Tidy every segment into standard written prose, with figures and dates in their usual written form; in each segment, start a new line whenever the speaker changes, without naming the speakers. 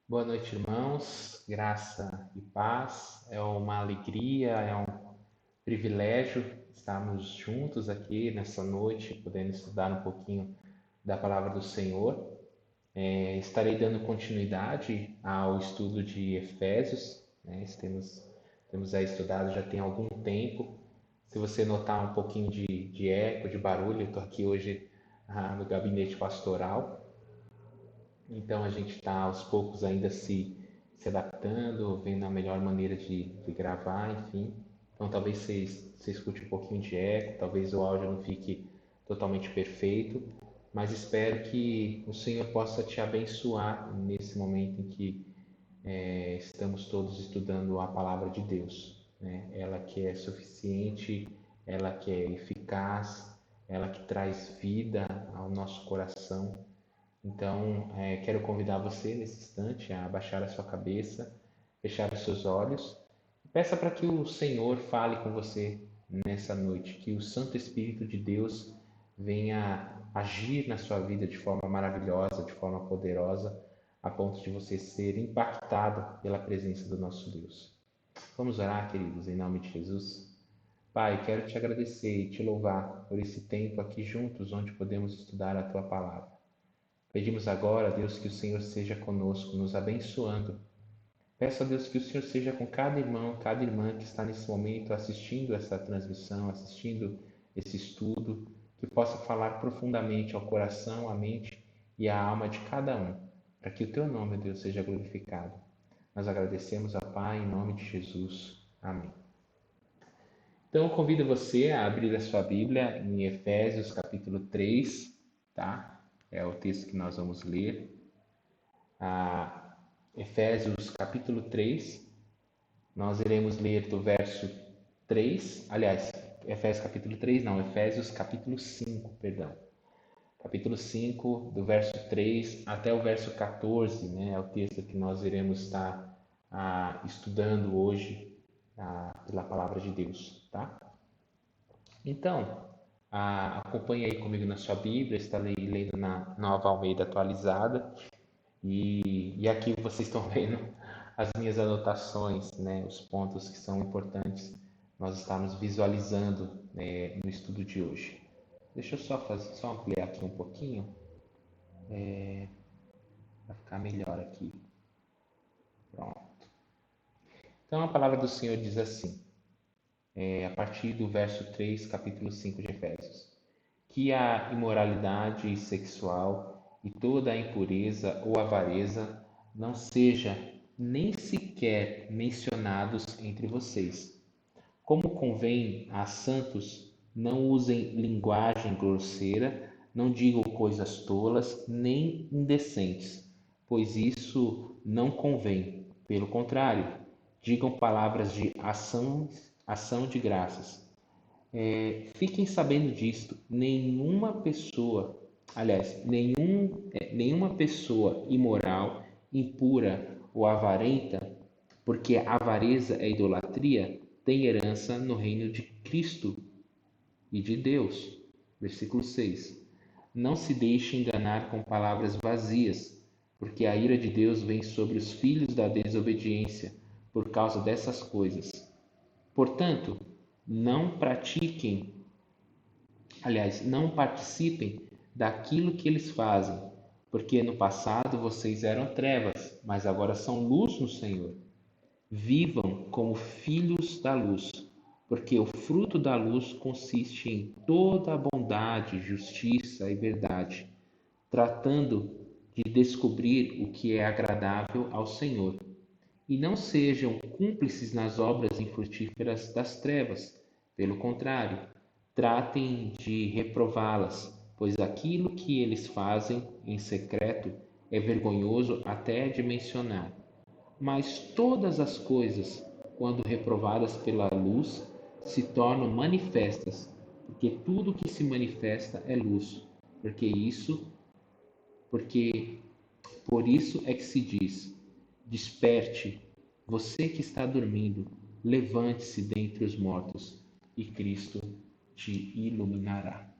Boa noite, irmãos. Graça e paz. É uma alegria, é um privilégio estarmos juntos aqui nessa noite, podendo estudar um pouquinho da palavra do Senhor. Estarei dando continuidade ao estudo de Efésios, né? Temos aí estudado já tem algum tempo. Se você notar um pouquinho de eco, de barulho, eu estou aqui hoje no gabinete pastoral. Então a gente está aos poucos ainda se adaptando, vendo a melhor maneira de gravar, enfim. Então talvez você escute um pouquinho de eco, talvez o áudio não fique totalmente perfeito, mas espero que o Senhor possa te abençoar nesse momento em que estamos todos estudando a palavra de Deus, né? Ela que é suficiente, ela que é eficaz, ela que traz vida ao nosso coração. Então, quero convidar você nesse instante a abaixar a sua cabeça, fechar os seus olhos e peça para que o Senhor fale com você nessa noite, que o Santo Espírito de Deus venha agir na sua vida de forma maravilhosa, de forma poderosa, a ponto de você ser impactado pela presença do nosso Deus. Vamos orar, queridos, em nome de Jesus. Pai, quero te agradecer e te louvar por esse tempo aqui juntos, onde podemos estudar a tua palavra. Pedimos agora, Deus, que o Senhor seja conosco, nos abençoando. Peço a Deus que o Senhor seja com cada irmão, cada irmã que está nesse momento assistindo essa transmissão, assistindo esse estudo, que possa falar profundamente ao coração, à mente e à alma de cada um, para que o teu nome, Deus, seja glorificado. Nós agradecemos a Pai em nome de Jesus. Amém. Então, eu convido você a abrir a sua Bíblia em Efésios capítulo 3, tá? É o texto que nós vamos ler. A Efésios capítulo 3, nós iremos ler do verso 3, aliás, Efésios capítulo 3 não, Efésios capítulo 5, perdão. Capítulo 5, do verso 3 até o verso 14, né, é o texto que nós iremos estar estudando hoje pela palavra de Deus, tá? Então, acompanhe aí comigo na sua Bíblia, estarei lendo na Nova Almeida atualizada. E aqui vocês estão vendo as minhas anotações, né, os pontos que são importantes nós estamos visualizando, no estudo de hoje. Deixa eu só ampliar aqui um pouquinho para ficar melhor aqui. Pronto. Então a palavra do Senhor diz assim, a partir do verso 3, capítulo 5 de Efésios, que a imoralidade sexual e toda a impureza ou avareza não seja nem sequer mencionados entre vocês. Como convém a santos, não usem linguagem grosseira, não digam coisas tolas nem indecentes, pois isso não convém. Pelo contrário, digam palavras de ação de graças. Fiquem sabendo disto, nenhuma pessoa imoral, impura ou avarenta, porque a avareza é idolatria, tem herança no reino de Cristo e de Deus. Versículo 6. Não se deixe enganar com palavras vazias, porque a ira de Deus vem sobre os filhos da desobediência por causa dessas coisas. Portanto, não pratiquem não participem daquilo que eles fazem, porque no passado vocês eram trevas, mas agora são luz no Senhor. Vivam como filhos da luz, porque o fruto da luz consiste em toda a bondade, justiça e verdade, tratando de descobrir o que é agradável ao Senhor. E não sejam cúmplices nas obras infrutíferas das trevas. Pelo contrário, tratem de reprová-las, pois aquilo que eles fazem em secreto é vergonhoso até de mencionar. Mas todas as coisas, quando reprovadas pela luz, se tornam manifestas, porque tudo que se manifesta é luz. Porque por isso é que se diz: desperte, você que está dormindo, levante-se dentre os mortos, e Cristo te iluminará.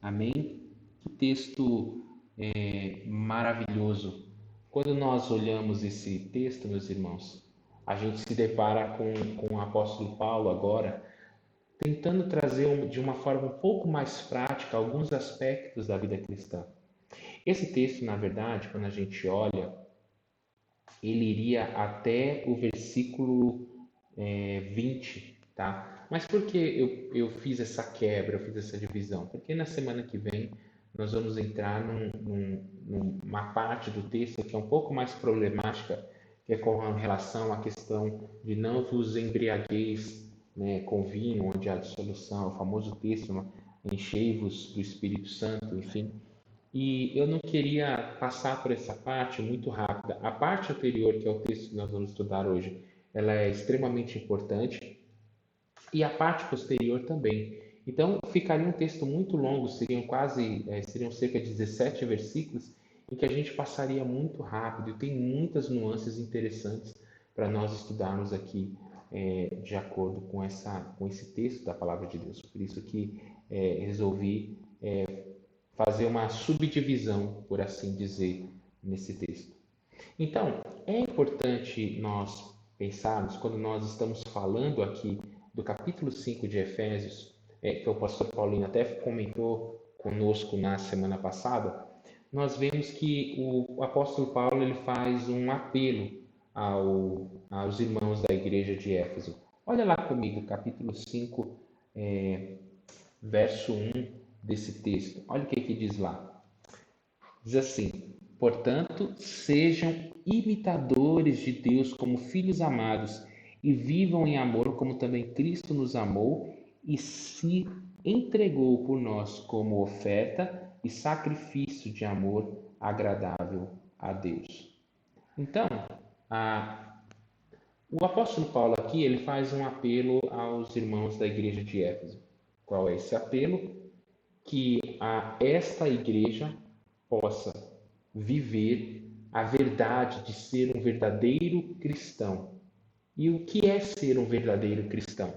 Amém? Que texto maravilhoso, quando nós olhamos esse texto, meus irmãos, a gente se depara com o apóstolo Paulo agora, tentando trazer de uma forma um pouco mais prática alguns aspectos da vida cristã. Esse texto, na verdade, quando a gente olha, ele iria até o versículo 20, tá? Mas por que eu fiz essa quebra, eu fiz essa divisão? Porque na semana que vem nós vamos entrar numa parte do texto que é um pouco mais problemática, que é com relação à questão de não vos embriagueis, né, com vinho, onde há dissolução, o famoso texto, né, enchei-vos do Espírito Santo, enfim. E eu não queria passar por essa parte muito rápida. A parte anterior, que é o texto que nós vamos estudar hoje, ela é extremamente importante e a parte posterior também. Então, ficaria um texto muito longo, seriam cerca de 17 versículos, em que a gente passaria muito rápido e tem muitas nuances interessantes para nós estudarmos aqui de acordo com esse texto da Palavra de Deus. Por isso que resolvi fazer uma subdivisão, por assim dizer, nesse texto. Então, é importante nós pensarmos, quando nós estamos falando aqui do capítulo 5 de Efésios, que o pastor Paulinho até comentou conosco na semana passada, nós vemos que o apóstolo Paulo ele faz um apelo aos irmãos da igreja de Éfeso. Olha lá comigo, capítulo 5, verso 1 desse texto. Olha o que diz lá. Diz assim: portanto, sejam imitadores de Deus como filhos amados e vivam em amor como também Cristo nos amou e se entregou por nós como oferta e sacrifício de amor agradável a Deus. Então, o apóstolo Paulo aqui ele faz um apelo aos irmãos da igreja de Éfeso. Qual é esse apelo? Que esta igreja possa viver a verdade de ser um verdadeiro cristão. E o que é ser um verdadeiro cristão?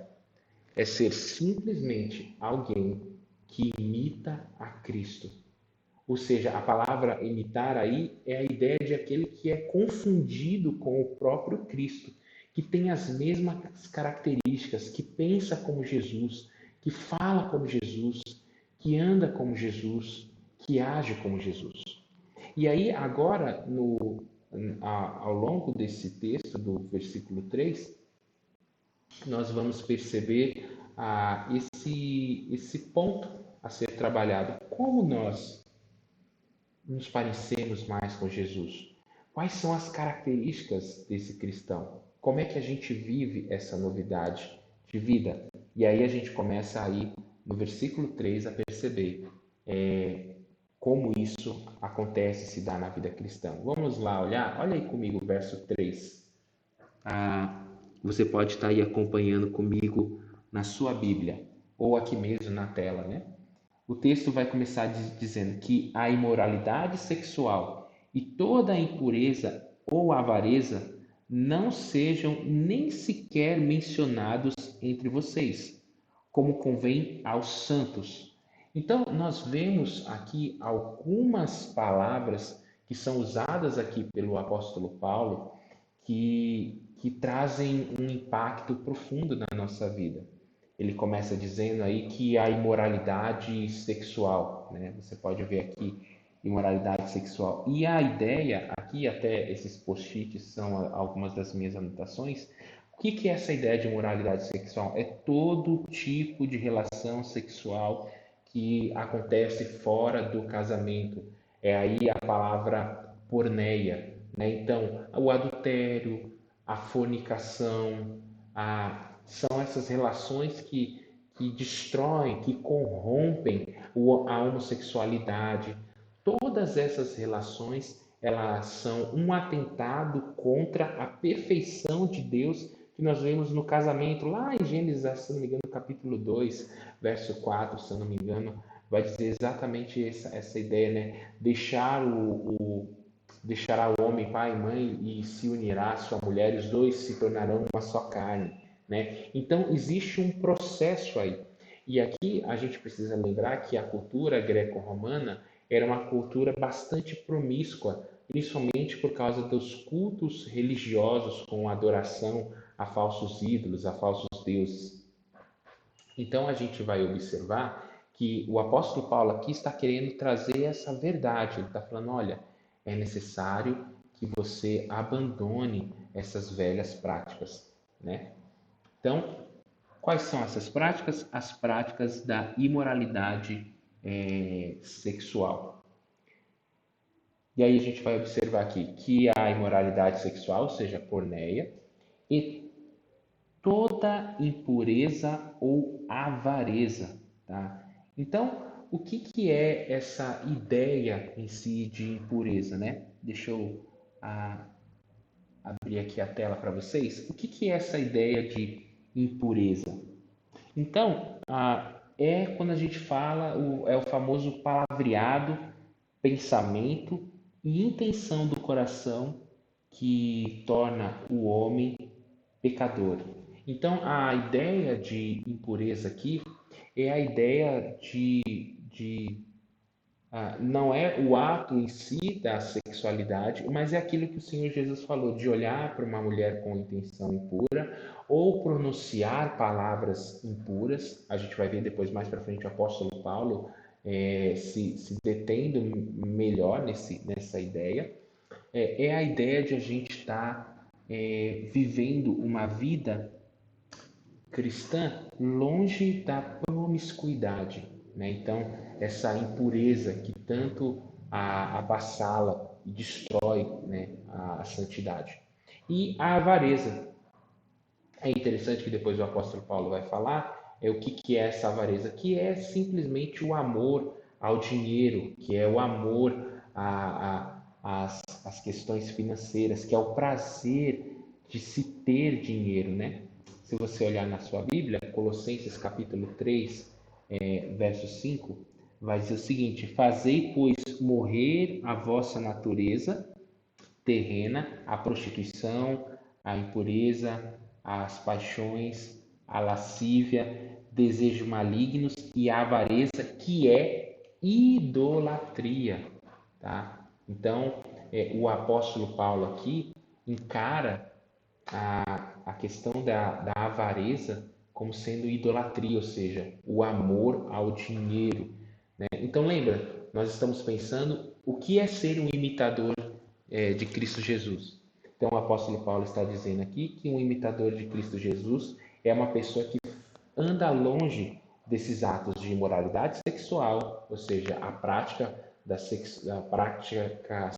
É ser simplesmente alguém que imita a Cristo. Ou seja, a palavra imitar aí é a ideia de aquele que é confundido com o próprio Cristo, que tem as mesmas características, que pensa como Jesus, que fala como Jesus, que anda como Jesus, que age como Jesus. E aí, agora, ao longo desse texto, do versículo 3, nós vamos perceber esse ponto a ser trabalhado. Como nós nos parecemos mais com Jesus? Quais são as características desse cristão? Como é que a gente vive essa novidade de vida? E aí a gente começa aí no versículo 3 a perceber como isso acontece, se dá na vida cristã. Vamos lá olhar? Olha aí comigo o verso 3. Você pode estar aí acompanhando comigo na sua Bíblia, ou aqui mesmo na tela, né? O texto vai começar dizendo que a imoralidade sexual e toda a impureza ou avareza não sejam nem sequer mencionados entre vocês, como convém aos santos. Então, nós vemos aqui algumas palavras que são usadas aqui pelo apóstolo Paulo que trazem um impacto profundo na nossa vida. Ele começa dizendo aí que a imoralidade sexual, né? Você pode ver aqui imoralidade sexual. E a ideia, aqui até esses post-its são algumas das minhas anotações. O que é essa ideia de imoralidade sexual? É todo tipo de relação sexual que acontece fora do casamento. É aí a palavra porneia, né? Então, o adultério, a fornicação, são essas relações que destroem, que corrompem a homossexualidade. Todas essas relações, elas são um atentado contra a perfeição de Deus que nós vemos no casamento, lá em Gênesis, se não me engano, capítulo 2, verso 4, se eu não me engano, vai dizer exatamente essa ideia, né? Deixará o homem pai e mãe e se unirá à sua mulher, e os dois se tornarão uma só carne, né? Então existe um processo aí. E aqui a gente precisa lembrar que a cultura greco-romana era uma cultura bastante promíscua, principalmente por causa dos cultos religiosos com adoração a falsos ídolos, a falsos deuses. Então a gente vai observar que o apóstolo Paulo aqui está querendo trazer essa verdade. Ele está falando: olha, é necessário que você abandone essas velhas práticas, né? Então, quais são essas práticas? As práticas da imoralidade sexual. E aí a gente vai observar aqui que a imoralidade sexual, ou seja, a porneia, e toda impureza ou avareza, tá? Então, o que que é essa ideia em si de impureza, né? Deixa eu ah, abrir aqui a tela para vocês. O que que é essa ideia de impureza? Então, é quando a gente fala, é o famoso palavreado, pensamento e intenção do coração que torna o homem pecador. Então, a ideia de impureza aqui é a ideia não é o ato em si da sexualidade, mas é aquilo que o Senhor Jesus falou, de olhar para uma mulher com intenção impura ou pronunciar palavras impuras. A gente vai ver depois mais para frente o apóstolo Paulo se detendo melhor nessa ideia. É a ideia de a gente estar vivendo uma vida cristã longe da promiscuidade, né? Então, essa impureza que tanto avassala e destrói, né, a santidade. E a avareza. É interessante que depois o apóstolo Paulo vai falar o que é essa avareza, que é simplesmente o amor ao dinheiro, que é o amor às questões financeiras, que é o prazer de se ter dinheiro, né? Se você olhar na sua Bíblia, Colossenses capítulo 3, verso 5, vai dizer o seguinte: fazei, pois, morrer a vossa natureza terrena, a prostituição, a impureza, as paixões, a lascívia, desejos malignos e a avareza, que é idolatria, tá? Então, o apóstolo Paulo aqui encara a questão da avareza como sendo idolatria, ou seja, o amor ao dinheiro, né? Então, lembra, nós estamos pensando o que é ser um imitador de Cristo Jesus. Então, o apóstolo Paulo está dizendo aqui que um imitador de Cristo Jesus é uma pessoa que anda longe desses atos de imoralidade sexual, ou seja, a prática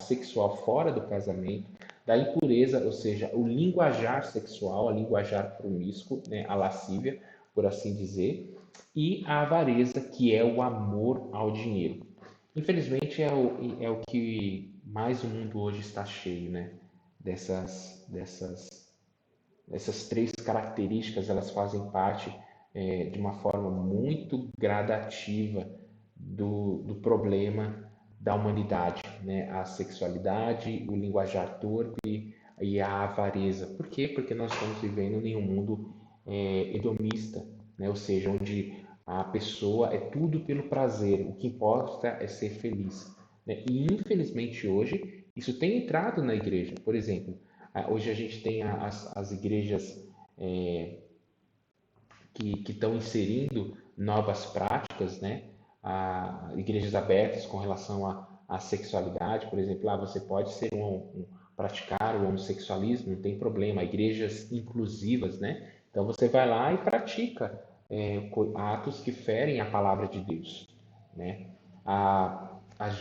sexual fora do casamento, da impureza, ou seja, o linguajar sexual, a linguajar promíscuo, né, a lascívia, por assim dizer, e a avareza, que é o amor ao dinheiro. Infelizmente é o que mais o mundo hoje está cheio, né? Essas três características, elas fazem parte de uma forma muito gradativa do problema da humanidade, né? A sexualidade, o linguajar torpe e a avareza. Por quê? Porque nós estamos vivendo em um mundo hedonista, né? Ou seja, onde a pessoa é tudo pelo prazer, o que importa é ser feliz, né? E infelizmente hoje isso tem entrado na igreja. Por exemplo, hoje a gente tem as igrejas que estão inserindo novas práticas, né? Igrejas abertas com relação à sexualidade, por exemplo, você pode praticar o homossexualismo, não tem problema. Igrejas inclusivas, né? Então você vai lá e pratica atos que ferem a palavra de Deus, né?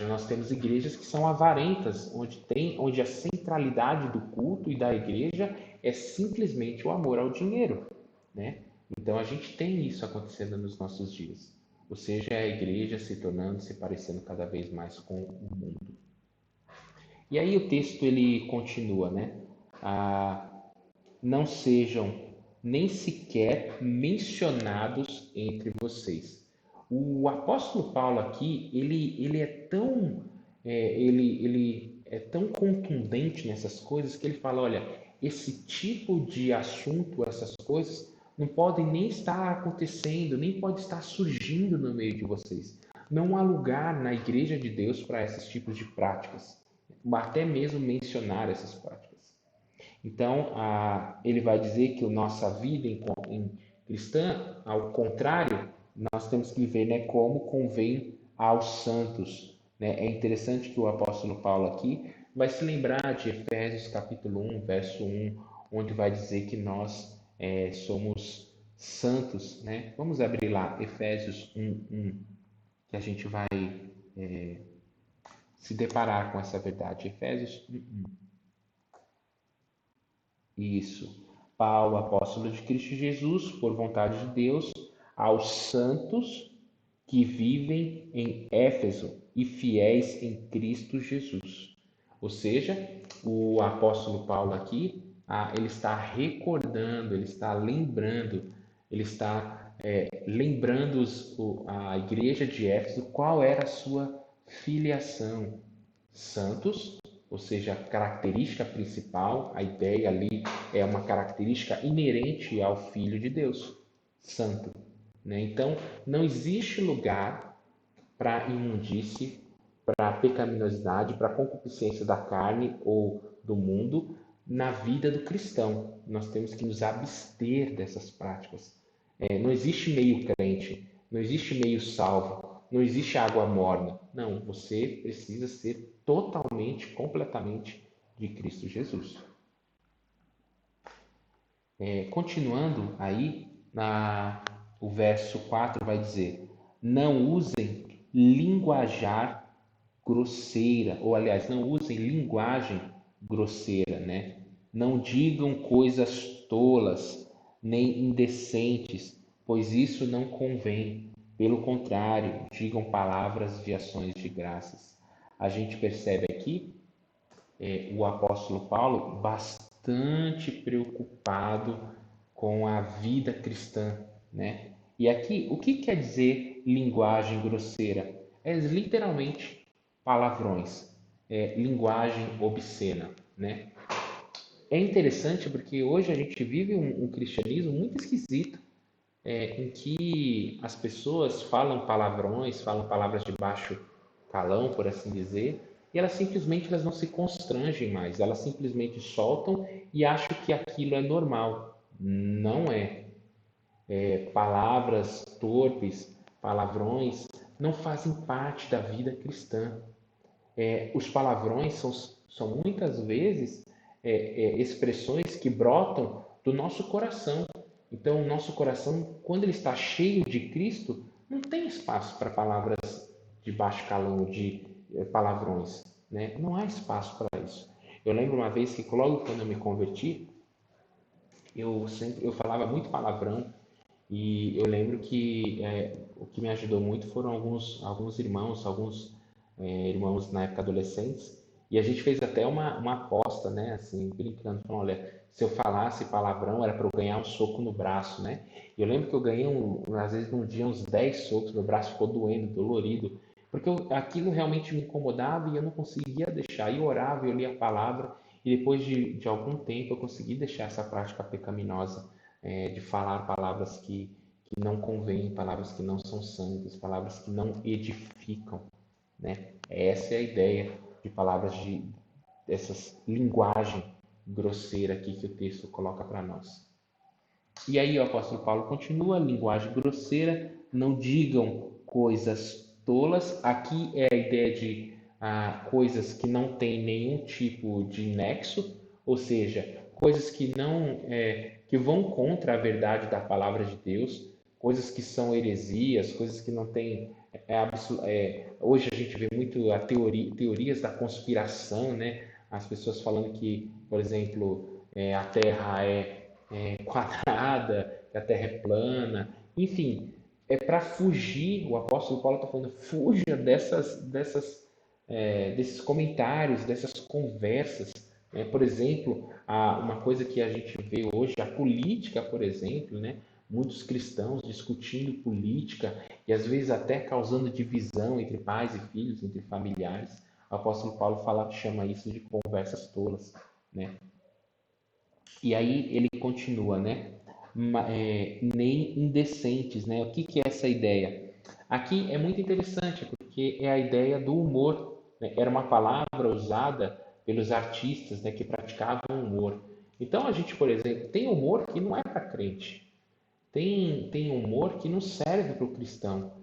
Nós temos igrejas que são avarentas, onde a centralidade do culto e da igreja é simplesmente o amor ao dinheiro, né? Então a gente tem isso acontecendo nos nossos dias. Ou seja, a igreja se parecendo cada vez mais com o mundo. E aí o texto ele continua, né? Ah, não sejam nem sequer mencionados entre vocês. O apóstolo Paulo aqui, ele é tão ele é tão contundente nessas coisas que ele fala, olha, esse tipo de assunto, essas coisas não podem nem estar acontecendo, nem pode estar surgindo no meio de vocês. Não há lugar na igreja de Deus para esses tipos de práticas. até mesmo mencionar essas práticas. Então, ele vai dizer que a nossa vida em cristã, ao contrário, nós temos que viver, né, como convém aos santos. Né? É interessante que o apóstolo Paulo aqui vai se lembrar de Efésios capítulo 1, verso 1, onde vai dizer que nós somos santos. Né? Vamos abrir lá, Efésios 1, 1, que a gente vai se deparar com essa verdade. Efésios 1, 1. Isso. Paulo, apóstolo de Cristo Jesus, por vontade de Deus, aos santos que vivem em Éfeso e fiéis em Cristo Jesus. Ou seja, o apóstolo Paulo aqui, ele está recordando, ele está lembrando, ele está lembrando a igreja de Éfeso qual era a sua filiação. Santos, ou seja, a característica principal, a ideia ali é uma característica inerente ao Filho de Deus, santo. Né? Então, não existe lugar para imundície, para pecaminosidade, para concupiscência da carne ou do mundo na vida do cristão. Nós temos que nos abster dessas práticas. Não existe meio crente, não existe meio salvo, não existe água morna. Não, você precisa ser totalmente, completamente de Cristo Jesus. Continuando aí, o verso 4 vai dizer: não usem linguajar grosseira, ou aliás, não usem linguagem grosseira, né? Não digam coisas tolas, nem indecentes, pois isso não convém. Pelo contrário, digam palavras de ações de graças. A gente percebe aqui o apóstolo Paulo bastante preocupado com a vida cristã, né? E aqui, o que quer dizer linguagem grosseira? É literalmente palavrões, linguagem obscena, né? É interessante porque hoje a gente vive um cristianismo muito esquisito, em que as pessoas falam palavrões, falam palavras de baixo calão, por assim dizer, e elas não se constrangem mais, elas simplesmente soltam e acham que aquilo é normal. Não é. Palavras torpes, palavrões, não fazem parte da vida cristã. Os palavrões são muitas vezes expressões que brotam do nosso coração. Então, o nosso coração, quando ele está cheio de Cristo, não tem espaço para palavras de baixo calão, de palavrões. Né? Não há espaço para isso. Eu lembro uma vez que, logo quando eu me converti, eu falava muito palavrão e eu lembro que o que me ajudou muito foram alguns irmãos, irmãos na época adolescentes, e a gente fez até uma aposta, né, assim, brincando, falando, olha, se eu falasse palavrão era para eu ganhar um soco no braço, né? E eu lembro que eu ganhei, às vezes, num dia, uns 10 socos, meu braço ficou doendo, dolorido, porque aquilo realmente me incomodava e eu não conseguia deixar. E eu orava, eu lia a palavra, e depois de algum tempo eu consegui deixar essa prática pecaminosa, de falar palavras que não convêm, palavras que não são santas, palavras que não edificam, né? Essa é a ideia de palavras dessas linguagem grosseira aqui que o texto coloca para nós. E aí o apóstolo Paulo continua: linguagem grosseira, não digam coisas tolas. Aqui é a ideia de coisas que não têm nenhum tipo de nexo, ou seja, coisas que não que vão contra a verdade da palavra de Deus, coisas que são heresias, coisas que não têm hoje a gente vê muito teorias da conspiração, né? As pessoas falando que, por exemplo, a Terra é quadrada, que a Terra é plana, enfim, é para fugir. O apóstolo Paulo está falando, fuja desses comentários, dessas conversas. Né? Por exemplo, uma coisa que a gente vê hoje, a política, por exemplo, né? Muitos cristãos discutindo política e às vezes até causando divisão entre pais e filhos, entre familiares. O apóstolo Paulo chama isso de conversas tolas, né? E aí ele continua, né? Nem indecentes, né? O que é essa ideia? Aqui é muito interessante porque é a ideia do humor. Né? Era uma palavra usada pelos artistas, né, que praticavam humor. Então a gente, por exemplo, tem humor que não é para crente, tem humor que não serve para o cristão.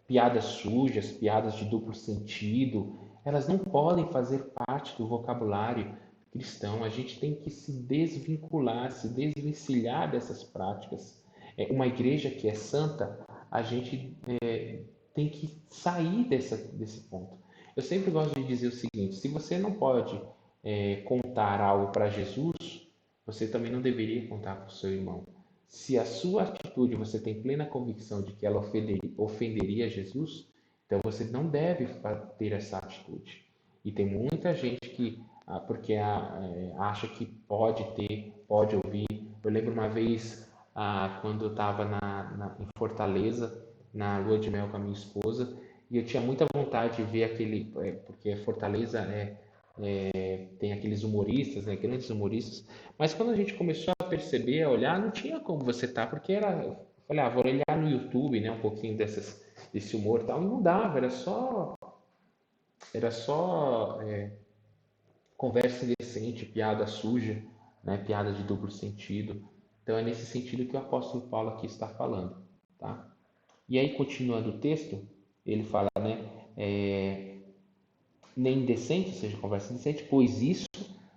Piadas sujas, piadas de duplo sentido, elas não podem fazer parte do vocabulário cristão. A gente tem que se desvincular, se desvencilhar dessas práticas. Uma igreja que é santa, a gente tem que sair desse ponto. Eu sempre gosto de dizer o seguinte: se você não pode contar algo para Jesus, você também não deveria contar para o seu irmão. Se a sua atitude você tem plena convicção de que ela ofenderia Jesus, então você não deve ter essa atitude. E tem muita gente que, porque acha que pode ter, pode ouvir. Eu lembro uma vez, quando eu estava em Fortaleza, na lua de mel com a minha esposa, e eu tinha muita vontade de ver aquele, porque Fortaleza tem aqueles humoristas, né, grandes humoristas, mas quando a gente começou a perceber, a olhar, não tinha como você estar, porque eu falei, vou olhar no YouTube, né, um pouquinho desse humor e tal, e não dava, era só conversa indecente, piada suja, né, piada de duplo sentido. Então é nesse sentido que o apóstolo Paulo aqui está falando, tá? E aí, continuando o texto, ele fala, né, nem indecente, ou seja, conversa indecente, pois isso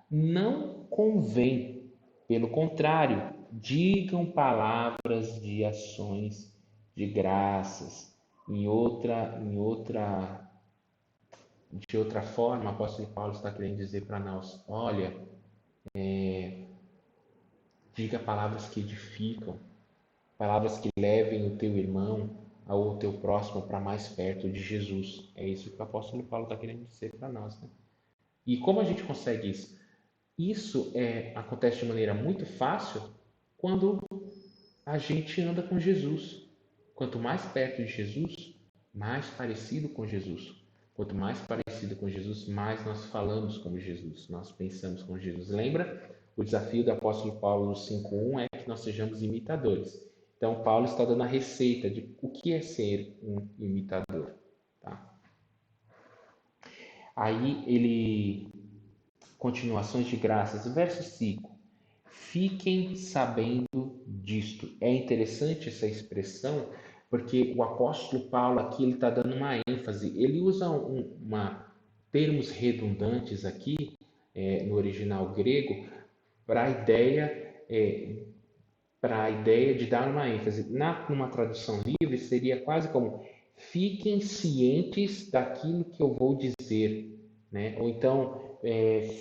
não convém. Pelo contrário, digam palavras de ações de graças. De outra forma, o apóstolo Paulo está querendo dizer para nós: olha, diga palavras que edificam, palavras que levem o teu irmão ou o teu próximo para mais perto de Jesus. É isso que o apóstolo Paulo está querendo dizer para nós, né? E como a gente consegue isso? Isso acontece de maneira muito fácil quando a gente anda com Jesus. Quanto mais perto de Jesus, mais parecido com Jesus. Quanto mais parecido com Jesus, mais nós falamos como Jesus, nós pensamos como Jesus. Lembra? O desafio do apóstolo Paulo no 5:1 é que nós sejamos imitadores. Então, Paulo está dando a receita de o que é ser um imitador. Tá? Aí ele continuações de graças, verso 5. Fiquem sabendo disto. É interessante essa expressão, porque o apóstolo Paulo aqui ele está dando uma ênfase. Ele usa termos redundantes aqui, no original grego, para a ideia de dar uma ênfase. Numa tradução livre, seria quase como fiquem cientes daquilo que eu vou dizer, né? Ou então,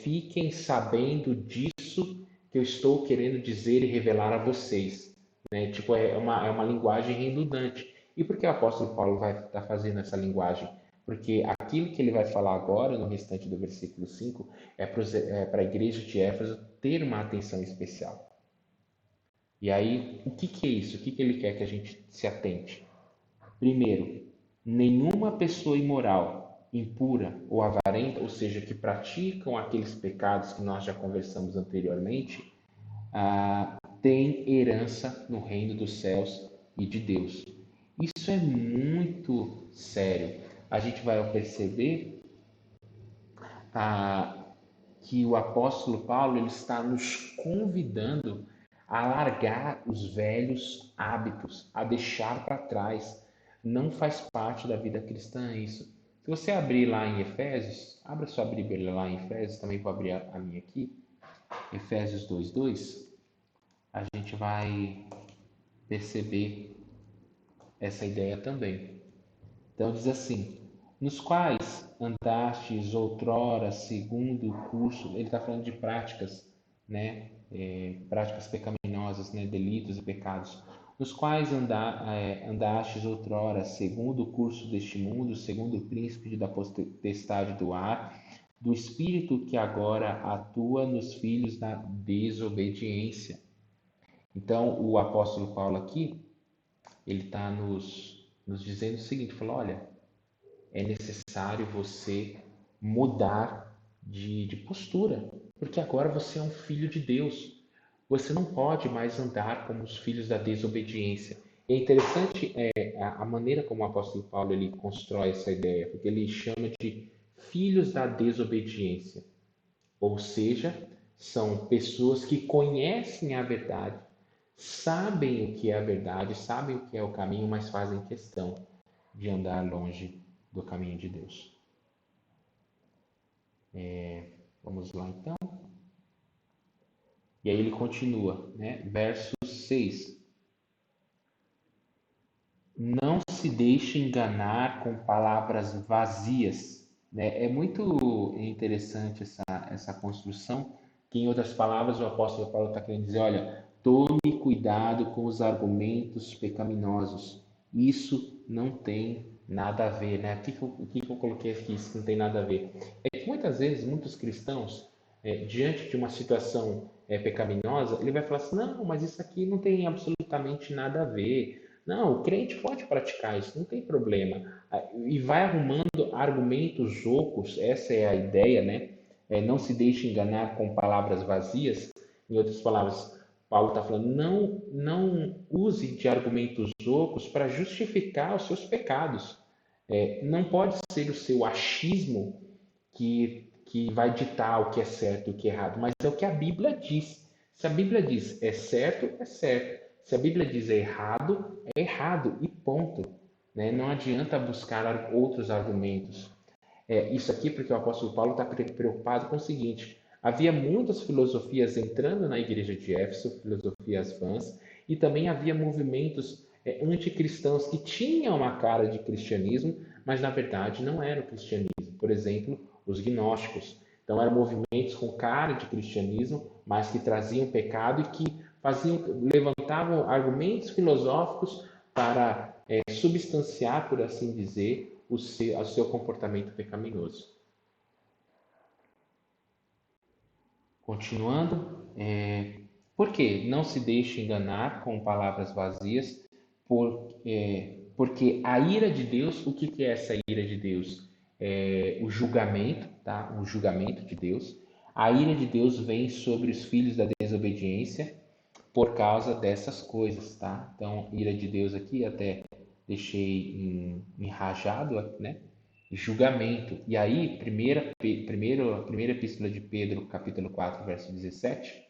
fiquem sabendo disso que eu estou querendo dizer e revelar a vocês, né? Tipo, é uma linguagem redundante. E por que o apóstolo Paulo vai estar fazendo essa linguagem? Porque aquilo que ele vai falar agora, no restante do versículo 5, é para a igreja de Éfeso ter uma atenção especial. E aí, o que que é isso? O que que ele quer que a gente se atente? Primeiro, nenhuma pessoa imoral, impura ou avarenta, ou seja, que praticam aqueles pecados que nós já conversamos anteriormente, tem herança no reino dos céus e de Deus. Isso é muito sério. A gente vai perceber ah, que o apóstolo Paulo ele está nos convidando a largar os velhos hábitos, a deixar para trás. Não faz parte da vida cristã isso. Se você abrir lá em Efésios, abra sua Bíblia lá em Efésios, também vou abrir a minha aqui, Efésios 2:2, a gente vai perceber essa ideia também. Então diz assim: nos quais andastes outrora segundo o curso, ele está falando de práticas, né? Práticas pecaminosas, né? Delitos e pecados, nos quais andastes outrora segundo o curso deste mundo, segundo o príncipe da potestade do ar, do espírito que agora atua nos filhos da desobediência. Então, o apóstolo Paulo aqui, ele está nos dizendo o seguinte, falou, olha, é necessário você mudar de postura, porque agora você é um filho de Deus. Você não pode mais andar como os filhos da desobediência. É interessante a maneira como o apóstolo Paulo ele constrói essa ideia, porque ele chama de filhos da desobediência. Ou seja, são pessoas que conhecem a verdade, sabem o que é a verdade, sabem o que é o caminho, mas fazem questão de andar longe do caminho de Deus. Vamos lá então. E aí ele continua, né? Verso 6. Não se deixe enganar com palavras vazias, né? É muito interessante essa construção, que em outras palavras o apóstolo Paulo está querendo dizer, olha, tome cuidado com os argumentos pecaminosos. Isso não tem nada a ver, né? O que eu coloquei aqui, isso não tem nada a ver? É que muitas vezes, muitos cristãos, diante de uma situação pecaminosa, ele vai falar assim, não, mas isso aqui não tem absolutamente nada a ver. Não, o crente pode praticar isso, não tem problema. E vai arrumando argumentos ocos, essa é a ideia, né? Não se deixe enganar com palavras vazias. Em outras palavras, Paulo está falando, não use de argumentos ocos para justificar os seus pecados. Não pode ser o seu achismo que vai ditar o que é certo e o que é errado, mas é o que a Bíblia diz. Se a Bíblia diz é certo, é certo. Se a Bíblia diz é errado e ponto. Né? Não adianta buscar outros argumentos. Isso aqui porque o apóstolo Paulo está preocupado com o seguinte: havia muitas filosofias entrando na igreja de Éfeso, filosofias vãs, e também havia movimentos anticristãos que tinham uma cara de cristianismo, mas na verdade não era o cristianismo. Por exemplo, os gnósticos. Então eram movimentos com cara de cristianismo, mas que traziam pecado e que levantavam argumentos filosóficos para substanciar, por assim dizer, o seu comportamento pecaminoso. Continuando, por quê? Não se deixe enganar com palavras vazias, porque a ira de Deus, o que é essa ira de Deus? O julgamento, tá? O julgamento de Deus. A ira de Deus vem sobre os filhos da desobediência por causa dessas coisas, tá? Então, ira de Deus aqui, até deixei em rajado, né? Julgamento. E aí, primeira epístola de Pedro, capítulo 4, verso 17,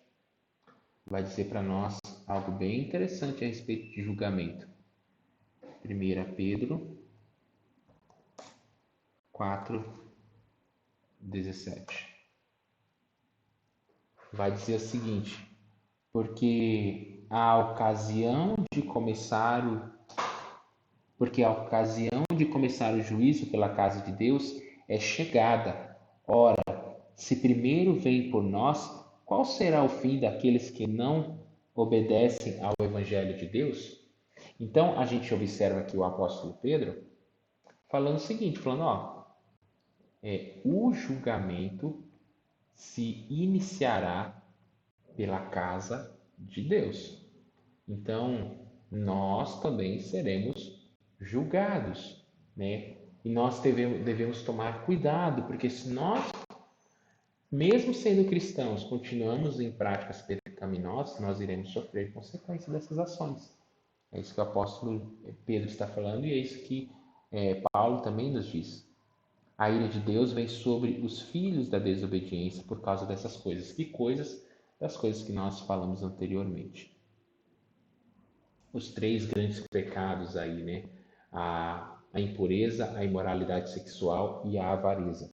vai dizer para nós algo bem interessante a respeito de julgamento. 1 Pedro 4, 17. Vai dizer o seguinte: porque a ocasião de começar o juízo pela casa de Deus é chegada. Ora, se primeiro vem por nós, qual será o fim daqueles que não obedecem ao Evangelho de Deus? Então, a gente observa aqui o apóstolo Pedro falando o seguinte, falando, ó, o julgamento se iniciará pela casa de Deus. Então, nós também seremos julgados, né? E nós devemos tomar cuidado, porque se nós, mesmo sendo cristãos, continuamos em práticas pecaminosas, nós iremos sofrer consequências dessas ações. É isso que o apóstolo Pedro está falando e é isso que Paulo também nos diz. A ira de Deus vem sobre os filhos da desobediência por causa dessas coisas. Que coisas? Das coisas que nós falamos anteriormente. Os três grandes pecados aí, né? A impureza, a imoralidade sexual e a avareza.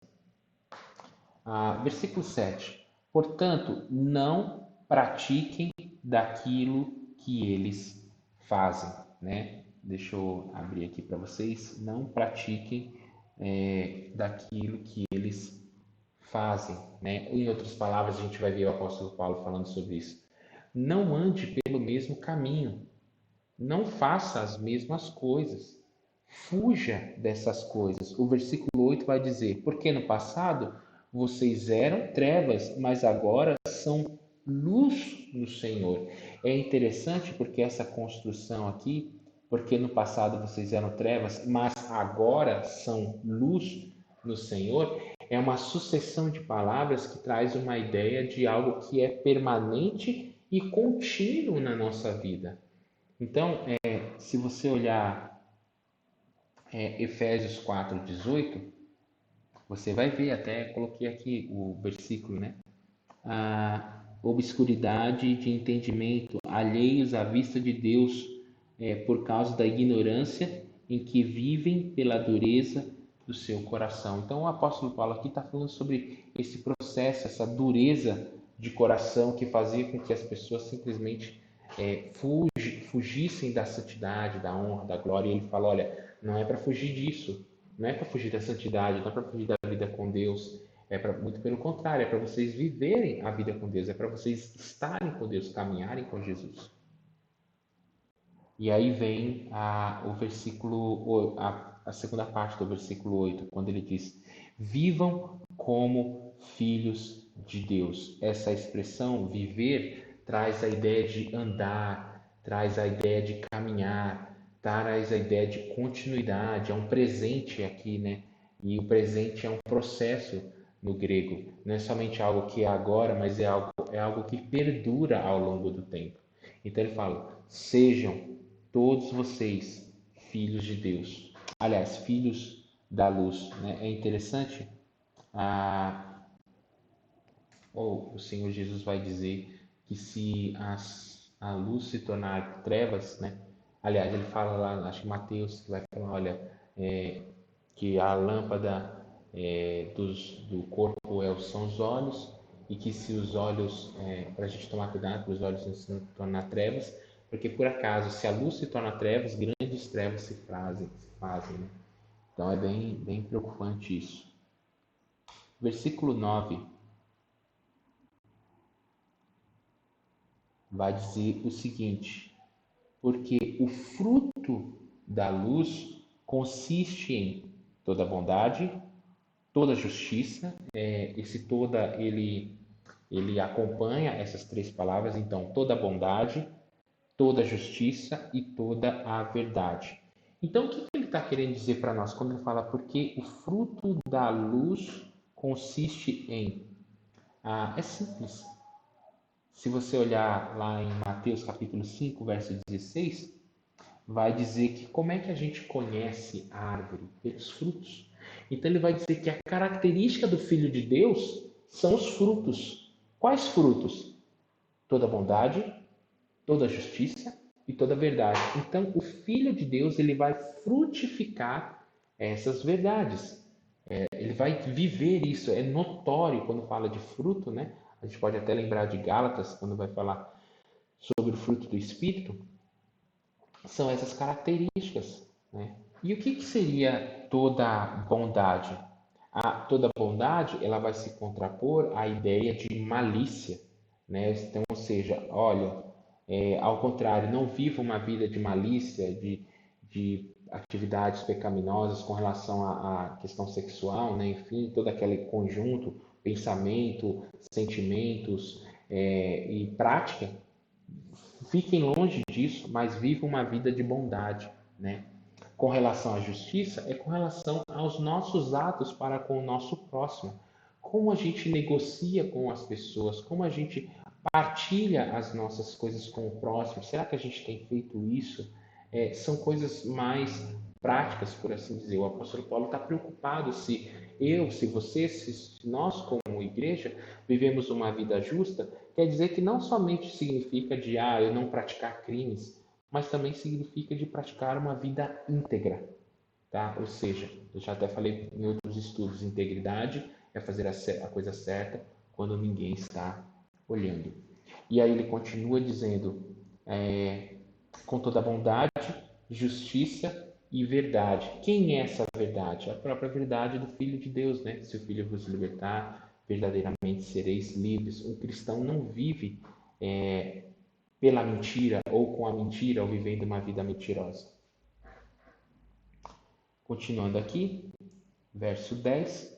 Versículo 7. Portanto, não pratiquem daquilo que eles fazem, né? Deixa eu abrir aqui para vocês. Não pratiquem daquilo que eles fazem, né? Em outras palavras, a gente vai ver o apóstolo Paulo falando sobre isso. Não ande pelo mesmo caminho. Não faça as mesmas coisas. Fuja dessas coisas. O versículo 8 vai dizer: porque no passado vocês eram trevas, mas agora são luz no Senhor. É interessante porque essa construção aqui, porque no passado vocês eram trevas, mas agora são luz no Senhor, é uma sucessão de palavras que traz uma ideia de algo que é permanente e contínuo na nossa vida. Então, se você olhar Efésios 4:18, Você vai ver, até coloquei aqui o versículo, né? A obscuridade de entendimento, alheios à vista de Deus, por causa da ignorância em que vivem pela dureza do seu coração. Então, o apóstolo Paulo aqui está falando sobre esse processo, essa dureza de coração que fazia com que as pessoas simplesmente fugissem da santidade, da honra, da glória. E ele fala: olha, não é para fugir disso, não é para fugir da santidade, não é para fugir da vida com Deus. Muito pelo contrário, é para vocês viverem a vida com Deus, é para vocês estarem com Deus, caminharem com Jesus. E aí vem o versículo, a segunda parte do versículo 8, quando ele diz: vivam como filhos de Deus. Essa expressão, viver, traz a ideia de andar, traz a ideia de caminhar, traz a ideia de continuidade, é um presente aqui, né? E o presente é um processo no grego, não é somente algo que é agora, mas é algo que perdura ao longo do tempo. Então ele fala: sejam todos vocês filhos de Deus. Aliás, filhos da luz. Né? É interessante, o Senhor Jesus vai dizer que se a luz se tornar trevas, né? Aliás, ele fala lá, acho que Mateus, que vai falar: olha, que a lâmpada do corpo são os olhos, e que se os olhos, para a gente tomar cuidado para os olhos não se tornar trevas, porque por acaso, se a luz se torna trevas, grandes trevas se fazem, né? Então é bem, bem preocupante isso. Versículo 9 vai dizer o seguinte: porque o fruto da luz consiste em toda bondade, toda justiça. Esse toda, ele acompanha essas três palavras, então: toda bondade, toda justiça e toda a verdade. Então, o que ele está querendo dizer para nós quando ele fala porque o fruto da luz consiste em? É simples. Se você olhar lá em Mateus capítulo 5, verso 16, vai dizer que como é que a gente conhece a árvore? Pelos frutos. Então ele vai dizer que a característica do Filho de Deus são os frutos. Quais frutos? Toda bondade, toda justiça e toda verdade. Então o Filho de Deus ele vai frutificar essas verdades. Ele vai viver isso. É notório quando fala de fruto, né? A gente pode até lembrar de Gálatas quando vai falar sobre o fruto do Espírito. São essas características, né? E o que seria toda bondade? Toda bondade ela vai se contrapor à ideia de malícia, né? Então, ou seja, olha, ao contrário, não viva uma vida de malícia, de atividades pecaminosas com relação à questão sexual, né? Enfim, todo aquele conjunto, pensamento, sentimentos e prática. Fiquem longe disso, mas vivam uma vida de bondade, né? Com relação à justiça, é com relação aos nossos atos para com o nosso próximo. Como a gente negocia com as pessoas, como a gente partilha as nossas coisas com o próximo. Será que a gente tem feito isso? São coisas mais práticas, por assim dizer. O apóstolo Paulo está preocupado se você, se nós como igreja vivemos uma vida justa, quer dizer que não somente significa de eu não praticar crimes, mas também significa de praticar uma vida íntegra, tá? Ou seja, eu já até falei em outros estudos, integridade é fazer a coisa certa quando ninguém está olhando. E aí ele continua dizendo, com toda bondade, justiça e verdade. Quem é essa verdade? A própria verdade do Filho de Deus, né? Se o Filho vos libertar, verdadeiramente sereis livres. Um cristão não vive pela mentira ou com a mentira ou vivendo uma vida mentirosa. Continuando aqui, verso 10,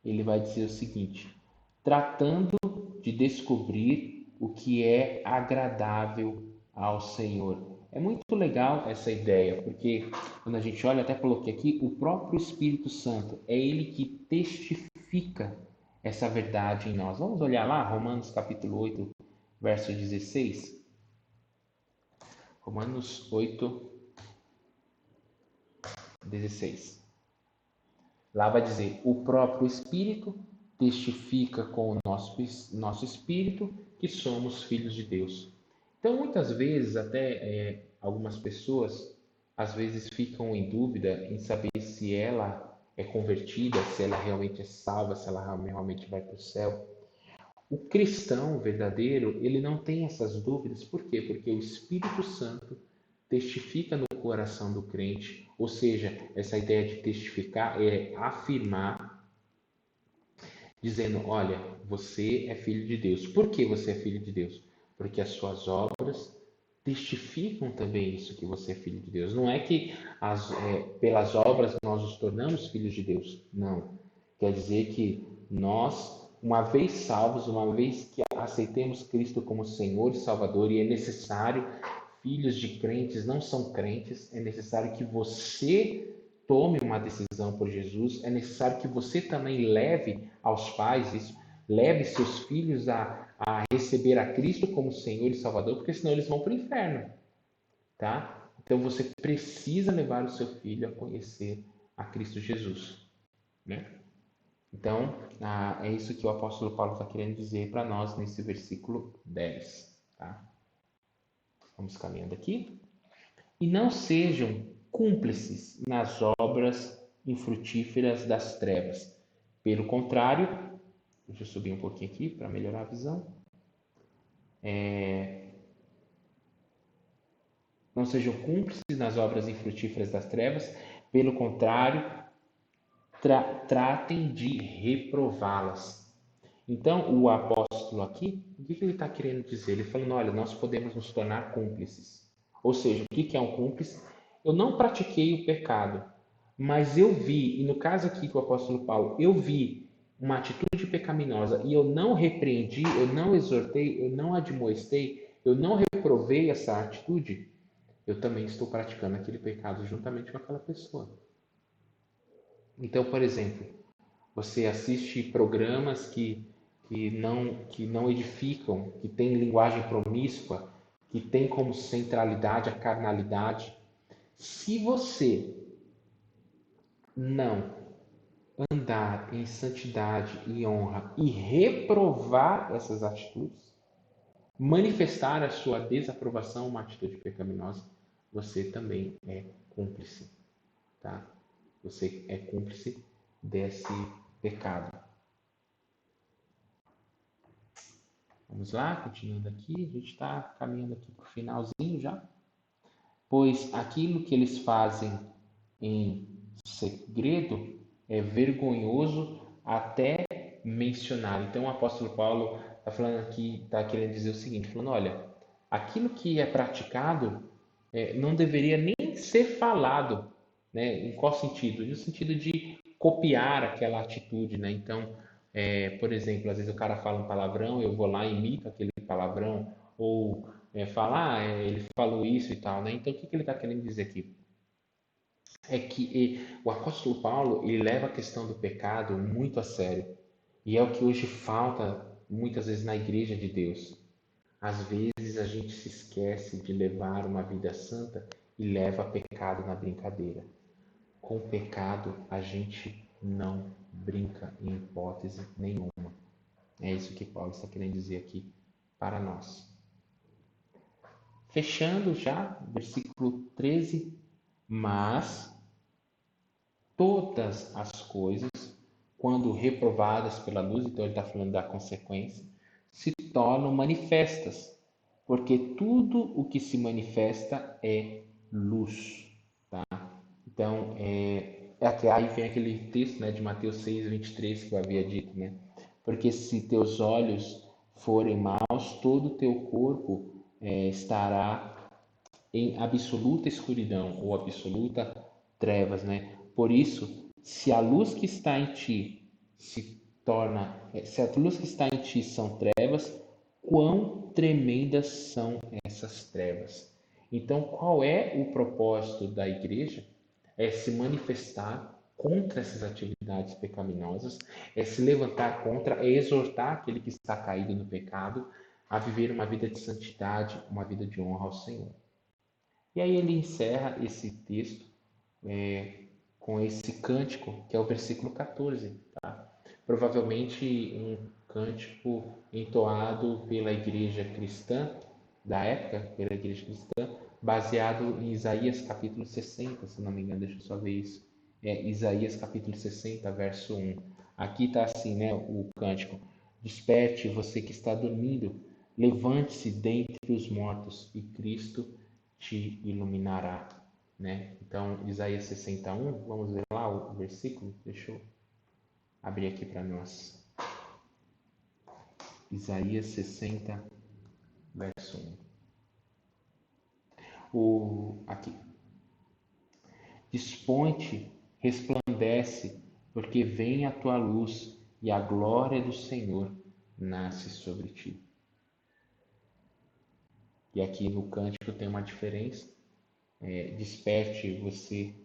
ele vai dizer o seguinte: tratando de descobrir o que é agradável ao Senhor. É muito legal essa ideia, porque quando a gente olha, até coloquei aqui, o próprio Espírito Santo, é ele que testifica essa verdade em nós. Vamos olhar lá, Romanos capítulo 8, verso 16. Romanos 8, 16. Lá vai dizer: o próprio Espírito testifica com o nosso espírito que somos filhos de Deus. Então, muitas vezes, até algumas pessoas, às vezes ficam em dúvida em saber se ela é convertida, se ela realmente é salva, se ela realmente vai para o céu. O cristão verdadeiro, ele não tem essas dúvidas. Por quê? Porque o Espírito Santo testifica no coração do crente, ou seja, essa ideia de testificar é afirmar, dizendo: olha, você é filho de Deus. Por que você é filho de Deus? Porque as suas obras testificam também isso, que você é filho de Deus. Não é que pelas obras nós nos tornamos filhos de Deus. Não. Quer dizer que nós, uma vez salvos, uma vez que aceitemos Cristo como Senhor e Salvador, e é necessário, filhos de crentes não são crentes, é necessário que você tome uma decisão por Jesus, é necessário que você também leve aos pais isso, leve seus filhos a receber a Cristo como Senhor e Salvador, porque senão eles vão para o inferno, tá? Então você precisa levar o seu filho a conhecer a Cristo Jesus, né? Então, é isso que o apóstolo Paulo está querendo dizer para nós nesse versículo 10, tá? Vamos caminhando aqui. E não sejam cúmplices nas obras infrutíferas das trevas. Pelo contrário, deixa eu subir um pouquinho aqui para melhorar a visão. Não sejam cúmplices nas obras infrutíferas das trevas, pelo contrário, tratem de reprová-las. Então, o apóstolo aqui, o que ele está querendo dizer? Ele falando: olha, nós podemos nos tornar cúmplices. Ou seja, o que é um cúmplice? Eu não pratiquei o pecado, mas eu vi, e no caso aqui do apóstolo Paulo, eu vi uma atitude pecaminosa e eu não repreendi, eu não exortei, eu não admoestei, eu não reprovei essa atitude, eu também estou praticando aquele pecado juntamente com aquela pessoa. Então, por exemplo, você assiste programas que não edificam, que têm linguagem promíscua, que tem como centralidade a carnalidade. Se você não andar em santidade e honra e reprovar essas atitudes, manifestar a sua desaprovação a uma atitude pecaminosa, você também é cúmplice, tá? Você é cúmplice desse pecado. Vamos lá, continuando aqui, a gente está caminhando aqui para o finalzinho já. Pois aquilo que eles fazem em segredo é vergonhoso até mencionar. Então o apóstolo Paulo está falando aqui, está querendo dizer o seguinte, falando: olha, aquilo que é praticado não deveria nem ser falado, né? Em qual sentido? No sentido de copiar aquela atitude, né? Então, por exemplo, às vezes o cara fala um palavrão, eu vou lá e imito aquele palavrão, ou falar, ele falou isso e tal, né? Então, o que que ele está querendo dizer aqui? É que o apóstolo Paulo, ele leva a questão do pecado muito a sério. E é o que hoje falta muitas vezes na igreja de Deus. Às vezes a gente se esquece de levar uma vida santa e leva pecado na brincadeira. Com o pecado a gente não brinca em hipótese nenhuma. É isso que Paulo está querendo dizer aqui para nós. Fechando já, versículo 13. Mas todas as coisas, quando reprovadas pela luz, então ele está falando da consequência, se tornam manifestas, porque tudo o que se manifesta é luz. Então, até aí vem aquele texto, né, de Mateus 6:23 que eu havia dito, né? Porque se teus olhos forem maus, todo o teu corpo estará em absoluta escuridão ou absoluta trevas, né? Por isso, se a luz que está em ti se a luz que está em ti são trevas, quão tremendas são essas trevas. Então, qual é o propósito da igreja? É se manifestar contra essas atividades pecaminosas, é se levantar contra, é exortar aquele que está caído no pecado a viver uma vida de santidade, uma vida de honra ao Senhor. E aí ele encerra esse texto com esse cântico, que é o versículo 14, tá? Provavelmente um cântico entoado pela igreja cristã da época, pela igreja cristã, baseado em Isaías capítulo 60, se não me engano, deixa eu só ver isso. É Isaías capítulo 60, verso 1. Aqui está assim, né, o cântico. Desperte você que está dormindo, levante-se dentre os mortos e Cristo te iluminará, né? Então, Isaías 61, vamos ver lá o versículo? Deixa eu abrir aqui para nós. Isaías 60, verso 1. Aqui. Dispõe-te, resplandece, porque vem a tua luz e a glória do Senhor nasce sobre ti. E aqui no cântico tem uma diferença. Desperte você.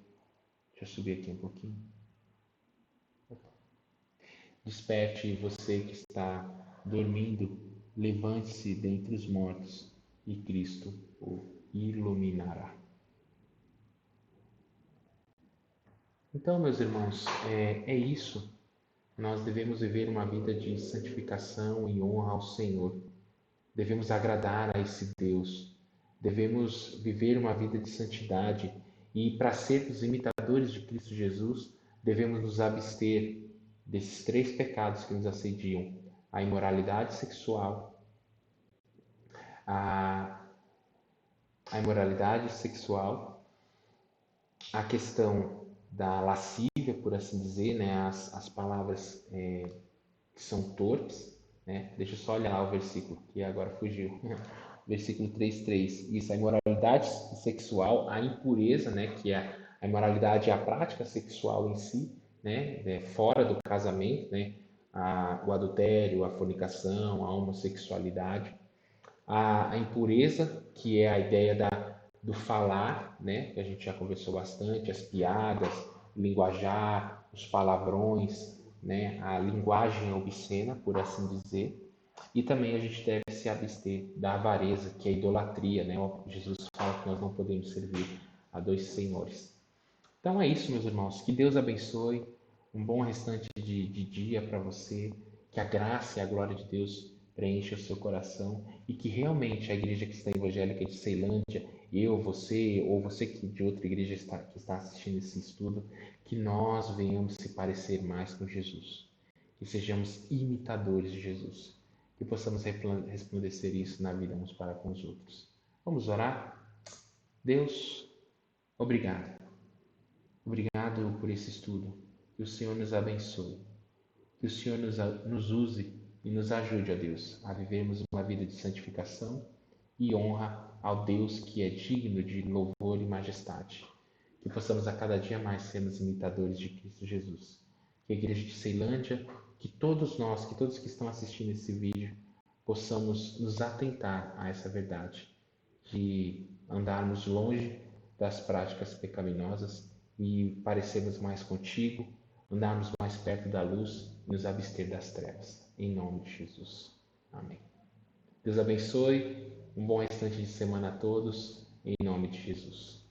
Deixa eu subir aqui um pouquinho. Desperte você que está dormindo, levante-se dentre os mortos e Cristo o iluminará. Então, meus irmãos, é isso. Nós devemos viver uma vida de santificação e honra ao Senhor. Devemos agradar a esse Deus. Devemos viver uma vida de santidade. E para sermos imitadores de Cristo Jesus, devemos nos abster desses 3 pecados que nos assediam: a imoralidade sexual, a, a imoralidade sexual, a questão da lascívia, por assim dizer, né? As palavras que são torpes, né? Deixa eu só olhar lá o versículo, que agora fugiu. Versículo 3:3. Isso, a imoralidade sexual, a impureza, né? Que é a imoralidade é a prática sexual em si, né? Fora do casamento, né? O adultério, a fornicação, a homossexualidade. A impureza, que é a ideia do falar, né? Que a gente já conversou bastante, as piadas, o linguajar, os palavrões, né? A linguagem obscena, por assim dizer. E também a gente deve se abster da avareza, que é a idolatria, né? Jesus fala que nós não podemos servir a 2 senhores. Então é isso, meus irmãos. Que Deus abençoe. Um bom restante de dia para você. Que a graça e a glória de Deus preencha o seu coração e que realmente a Igreja Cristã Evangélica de Ceilândia, eu, você ou você que de outra igreja que está assistindo esse estudo, que nós venhamos se parecer mais com Jesus. Que sejamos imitadores de Jesus. Que possamos resplandecer isso na vida uns para com os outros. Vamos orar? Deus, obrigado. Obrigado por esse estudo. Que o Senhor nos abençoe. Que o Senhor nos use e nos ajude, ó Deus, a vivermos uma vida de santificação e honra ao Deus que é digno de louvor e majestade. Que possamos a cada dia mais sermos imitadores de Cristo Jesus. Que a Igreja de Ceilândia, que todos nós, que todos que estão assistindo esse vídeo, possamos nos atentar a essa verdade, de andarmos longe das práticas pecaminosas e parecermos mais contigo, andarmos mais perto da luz e nos abster das trevas. Em nome de Jesus. Amém. Deus abençoe. Um bom restante de semana a todos. Em nome de Jesus.